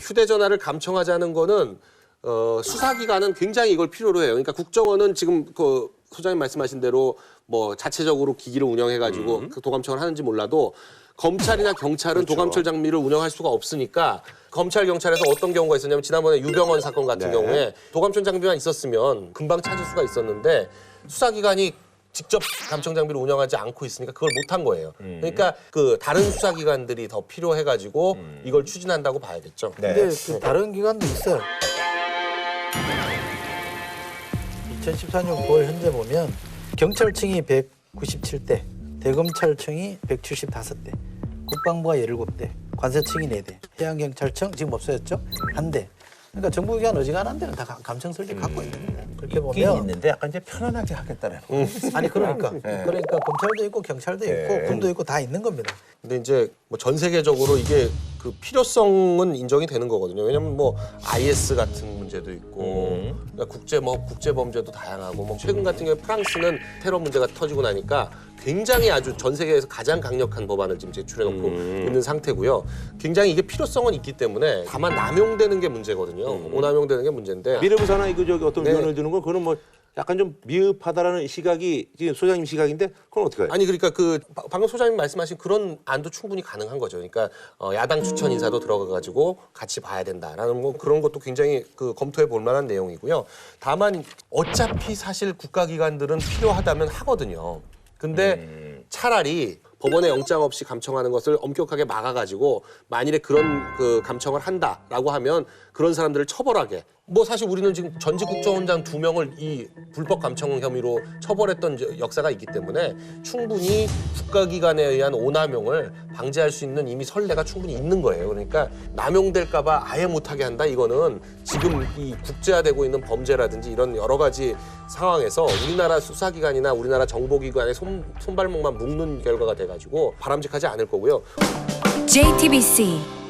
휴대전화를 감청하자는 거는 수사기관은 굉장히 이걸 필요로 해요. 그러니까 국정원은 지금 그 소장님 말씀하신 대로 뭐 자체적으로 기기를 운영해가지고 그 도감청을 하는지 몰라도 검찰이나 경찰은 그렇죠. 도감청 장비를 운영할 수가 없으니까 검찰 경찰에서 어떤 경우가 있었냐면 지난번에 유병헌 사건 같은 네. 경우에 도감청 장비만 있었으면 금방 찾을 수가 있었는데 수사기관이 직접 감청 장비를 운영하지 않고 있으니까 그걸 못한 거예요. 그러니까 그 다른 수사기관들이 더 필요해가지고 이걸 추진한다고 봐야겠죠. 네. 근데 그 다른 기관도 있어요. 2014년 9월 현재 보면 경찰청이 197대, 대검찰청이 175대, 국방부가 17대, 관세청이 4대, 해양경찰청 지금 없어졌죠? 1대. 그러니까 정부기관 어지간한 데는 다 감청 설비 갖고 있는 거예요. 그렇게 있긴 보면 있는데 약간 이제 편안하게 하겠다는 거. 아니 그러니까 네. 그러니까 검찰도 있고 경찰도 있고 네. 군도 있고 다 있는 겁니다. 근데 이제 뭐 전 세계적으로 이게 그 필요성은 인정이 되는 거거든요. 왜냐면 뭐 IS 같은 문제도 있고 그러니까 국제 범죄도 다양하고 뭐 최근 같은 경우에 프랑스는 테러 문제가 터지고 나니까 굉장히 아주 전 세계에서 가장 강력한 법안을 지금 제출해 놓고 있는 상태고요. 굉장히 이게 필요성은 있기 때문에 다만 남용되는 게 문제거든요. 오남용되는 게 문제인데 미래부사나 이거 저기 어떤 네. 위원을 두는 건 그거는 뭐 약간 좀 미흡하다라는 시각이 지금 소장님 시각인데 그건 어떻게 해요? 아니 그러니까 그 방금 소장님 말씀하신 그런 안도 충분히 가능한 거죠. 그러니까 야당 추천 인사도 들어가가지고 같이 봐야 된다라는 뭐 그런 것도 굉장히 그 검토해 볼 만한 내용이고요. 다만 어차피 사실 국가기관들은 필요하다면 하거든요. 근데 차라리 법원에 영장 없이 감청하는 것을 엄격하게 막아가지고 만일에 그런 그 감청을 한다라고 하면 그런 사람들을 처벌하게. 뭐 사실 우리는 지금 전직 국정원장 2명을 이 불법 감청 혐의로 처벌했던 역사가 있기 때문에 충분히 국가기관에 의한 오남용을 방지할 수 있는 이미 선례가 충분히 있는 거예요. 그러니까 남용될까 봐 아예 못하게 한다 이거는 지금 이 국제화되고 있는 범죄라든지 이런 여러 가지 상황에서 우리나라 수사기관이나 우리나라 정보기관의 손발목만 묶는 결과가 돼가지고 바람직하지 않을 거고요. JTBC